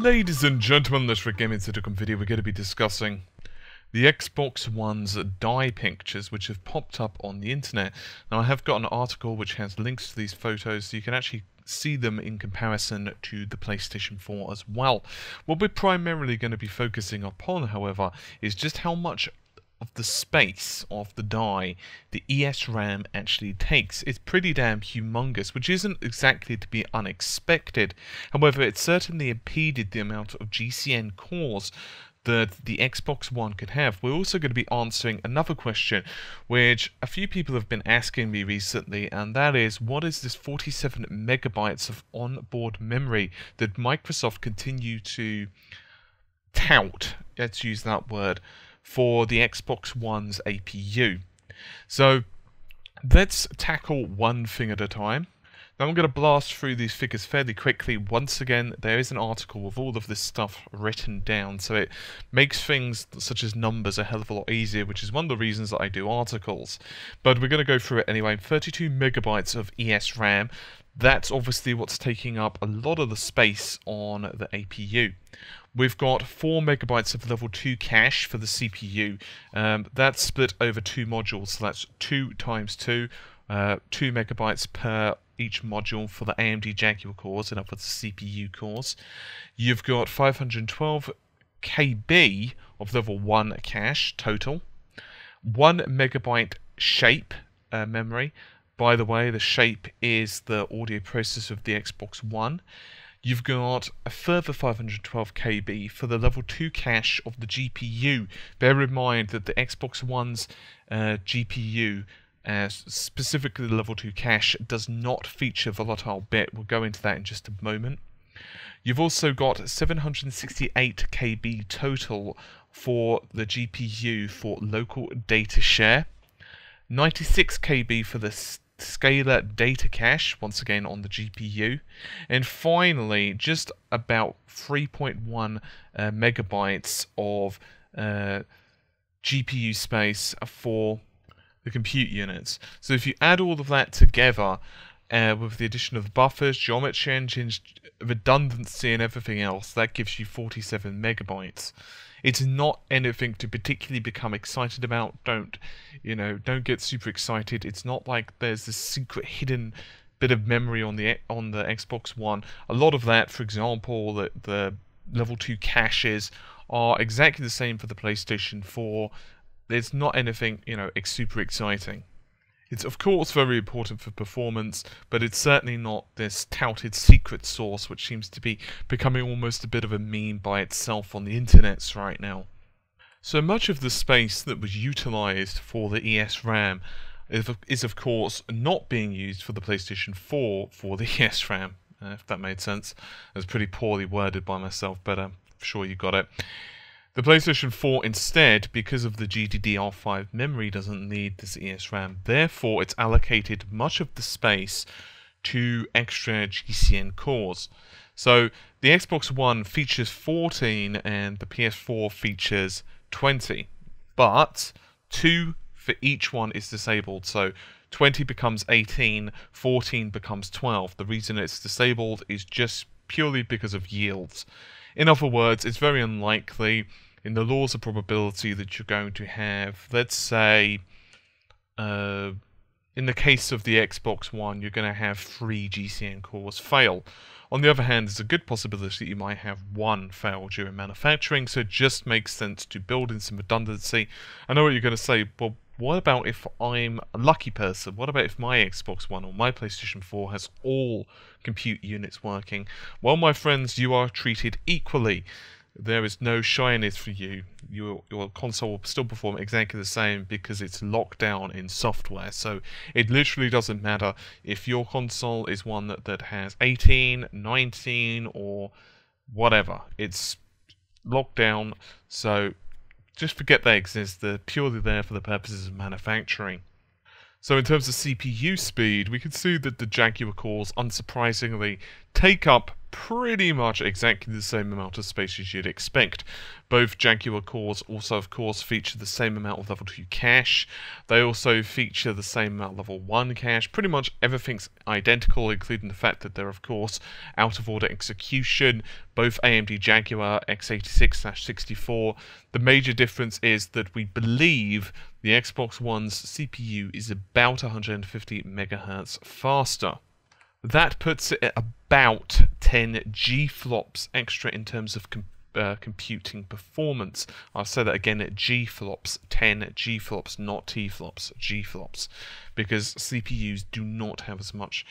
Ladies and gentlemen, this Gaming Sitcom video, we're going to be discussing the Xbox One's die pictures which have popped up on the internet. Now I have got an article which has links to these photos so you can actually see them in comparison to the PlayStation 4 as well. What we're primarily going to be focusing upon, however, is just how much of the space of the die the ESRAM actually takes. It's pretty damn humongous, which isn't exactly to be unexpected. However, it certainly impeded the amount of GCN cores that the Xbox One could have. We're also going to be answering another question which a few people have been asking me recently, and that is, what is this 47 megabytes of onboard memory that Microsoft continue to tout, let's use that word, for the Xbox One's APU. So let's tackle one thing at a time. Now I'm going to blast through these figures fairly quickly. Once again, there is an article with all of this stuff written down, so it makes things such as numbers a hell of a lot easier, which is one of the reasons that I do articles. But we're going to go through it anyway. 32 megabytes of ESRAM. That's obviously what's taking up a lot of the space on the APU. We've got 4 megabytes of level 2 cache for the CPU. That's split over 2 modules, so that's 2 times 2, 2 megabytes per each module for the AMD Jaguar cores, and up with the CPU cores. You've got 512 KB of level 1 cache total, 1 megabyte shape memory. By the way, the shape is the audio processor of the Xbox One. You've got a further 512 KB for the level 2 cache of the GPU. Bear in mind that the Xbox One's GPU, specifically the level 2 cache, does not feature volatile bit. We'll go into that in just a moment. You've also got 768 KB total for the GPU for local data share. 96 KB for the scalar data cache, once again on the GPU, and finally just about 3.1 megabytes of GPU space for the compute units. So if you add all of that together with the addition of buffers, geometry engines, redundancy and everything else, that gives you 47 megabytes. It's not anything to particularly become excited about. Don't get super excited. It's not like there's this secret hidden bit of memory on the Xbox One. A lot of that, for example, the level 2 caches are exactly the same for the PlayStation 4. There's not anything, super exciting. It's of course very important for performance, but it's certainly not this touted secret source which seems to be becoming almost a bit of a meme by itself on the internets right now. So much of the space that was utilized for the ESRAM is of course not being used for the PlayStation 4 for the ESRAM, if that made sense. It was pretty poorly worded by myself, but I'm sure you got it. The PlayStation 4 instead, because of the GDDR5 memory, doesn't need this ESRAM. Therefore, it's allocated much of the space to extra GCN cores. So the Xbox One features 14 and the PS4 features 20. But 2 for each one is disabled. So 20 becomes 18, 14 becomes 12. The reason it's disabled is just purely because of yields. In other words, it's very unlikely in the laws of probability that you're going to have, let's say, in the case of the Xbox One, you're going to have 3 GCN cores fail. On the other hand, there's a good possibility that you might have 1 fail during manufacturing, so it just makes sense to build in some redundancy. I know what you're going to say, well, what about if I'm a lucky person? What about if my Xbox One or my PlayStation 4 has all compute units working? Well, my friends, you are treated equally. There is no shyness for you. Your console will still perform exactly the same because it's locked down in software. So it literally doesn't matter if your console is one that has 18, 19 or whatever. It's locked down, so just forget they exist. They're purely there for the purposes of manufacturing. So in terms of CPU speed, we can see that the Jaguar cores, unsurprisingly, take up pretty much exactly the same amount of space as you'd expect. Both Jaguar cores also, of course, feature the same amount of level 2 cache. They also feature the same amount of level 1 cache. Pretty much everything's identical, including the fact that they're, of course, out-of-order execution. Both AMD Jaguar x86/64. The major difference is that we believe the Xbox One's CPU is about 150 MHz faster. That puts it at about 10 G-flops extra in terms of computing performance. I'll say that again, at G-flops, 10 G-flops, not T-flops, G-flops, because CPUs do not have as much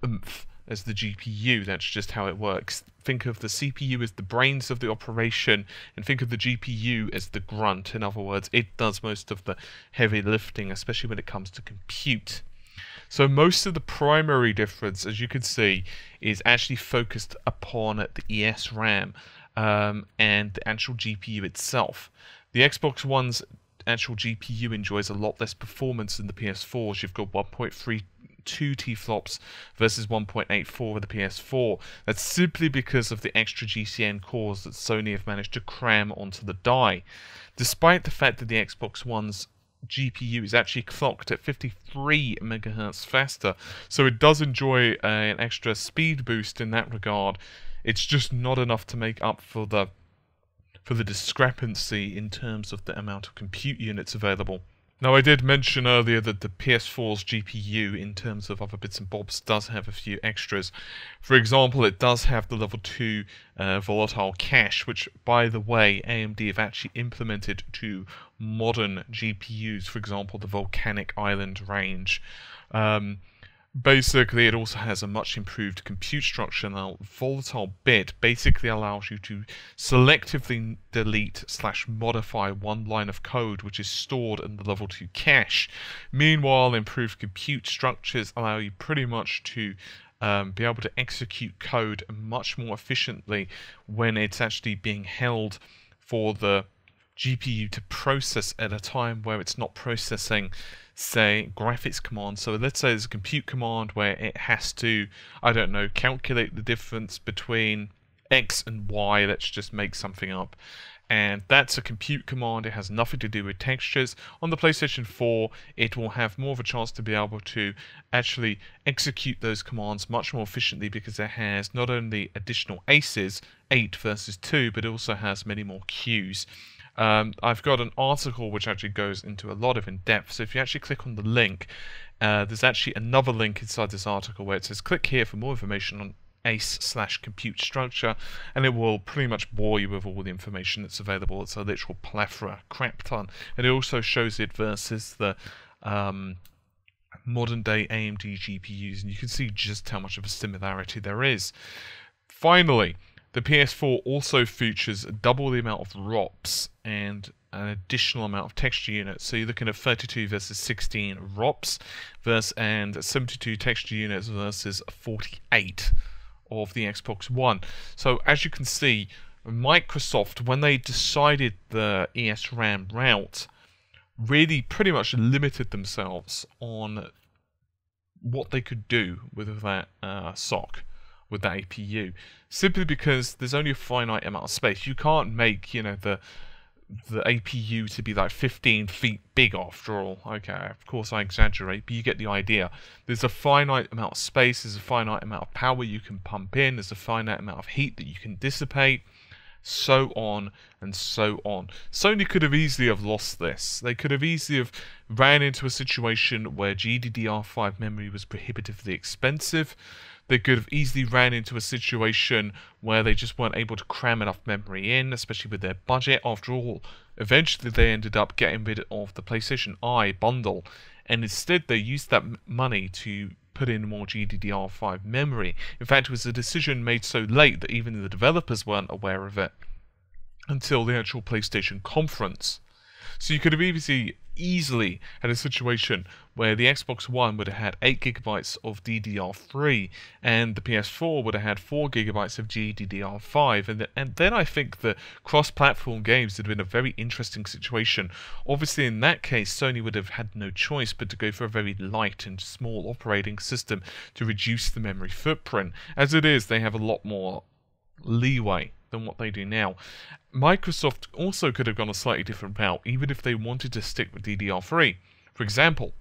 oomph as the GPU. That's just how it works. Think of the CPU as the brains of the operation, and think of the GPU as the grunt. In other words, it does most of the heavy lifting, especially when it comes to compute. So most of the primary difference, as you can see, is actually focused upon the ESRAM and the actual GPU itself. The Xbox One's actual GPU enjoys a lot less performance than the PS4's. You've got 1.32 T-flops versus 1.84 with the PS4. That's simply because of the extra GCN cores that Sony have managed to cram onto the die. Despite the fact that the Xbox One's GPU is actually clocked at 53 MHz faster, so it does enjoy an extra speed boost in that regard. It's just not enough to make up for the discrepancy in terms of the amount of compute units available. Now, I did mention earlier that the PS4's GPU, in terms of other bits and bobs, does have a few extras. For example, it does have the level 2 volatile cache, which, by the way, AMD have actually implemented to modern GPUs, for example, the Volcanic Island range. Basically, it also has a much improved compute structure. Now, volatile bit basically allows you to selectively delete/modify one line of code which is stored in the level 2 cache. Meanwhile, improved compute structures allow you pretty much to be able to execute code much more efficiently when it's actually being held for the GPU to process at a time where it's not processing, say, graphics commands. So let's say there's a compute command where it has to, I don't know, calculate the difference between X and Y. Let's just make something up. And that's a compute command. It has nothing to do with textures. On the PlayStation 4, it will have more of a chance to be able to actually execute those commands much more efficiently because it has not only additional aces, 8 versus 2, but it also has many more queues. I've got an article which actually goes into a lot of in-depth, so if you actually click on the link, there's actually another link inside this article where it says click here for more information on ACE/compute structure, and it will pretty much bore you with all the information that's available. It's a literal plethora, crap ton, and it also shows it versus the modern day AMD GPUs, and you can see just how much of a similarity there is. Finally, the PS4 also features double the amount of ROPs and an additional amount of texture units. So you're looking at 32 versus 16 ROPs and 72 texture units versus 48 of the Xbox One. So as you can see, Microsoft, when they decided the ESRAM route, really pretty much limited themselves on what they could do with that SoC, with that APU, simply because there's only a finite amount of space. You can't make, you know, the APU to be like 15 feet big after all. Okay, of course I exaggerate, but you get the idea. There's a finite amount of space, there's a finite amount of power you can pump in, there's a finite amount of heat that you can dissipate, so on and so on. Sony could have easily have lost this. They could have easily have ran into a situation where GDDR5 memory was prohibitively expensive. They could have easily ran into a situation where they just weren't able to cram enough memory in, especially with their budget. After all, eventually they ended up getting rid of the PlayStation Eye bundle, and instead they used that money to put in more GDDR5 memory. In fact, it was a decision made so late that even the developers weren't aware of it until the actual PlayStation conference. So you could have easily had a situation where the Xbox One would have had 8 gigabytes of DDR3 and the PS4 would have had 4 gigabytes of GDDR5, and then I think the cross-platform games would have been a very interesting situation. Obviously in that case Sony would have had no choice but to go for a very light and small operating system to reduce the memory footprint. As it is, they have a lot more leeway than what they do now. Microsoft also could have gone a slightly different route, even if they wanted to stick with DDR3. For example,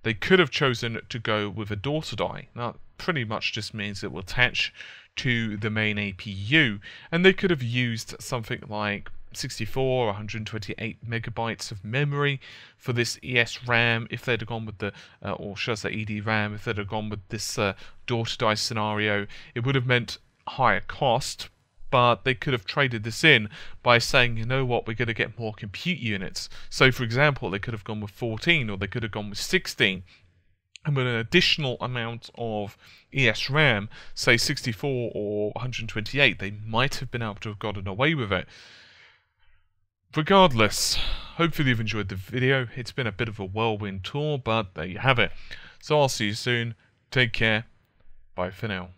they could have chosen to go with a daughter die. Now, pretty much just means it will attach to the main APU, and they could have used something like 64 or 128 megabytes of memory for this ESRAM if they'd have gone with the, or should I say EDRAM, if they'd have gone with this daughter die scenario. It would have meant higher cost, but they could have traded this in by saying, you know what, we're going to get more compute units. So for example, they could have gone with 14 or they could have gone with 16. And with an additional amount of ESRAM, say 64 or 128, they might have been able to have gotten away with it. Regardless, hopefully you've enjoyed the video. It's been a bit of a whirlwind tour, but there you have it. So I'll see you soon. Take care. Bye for now.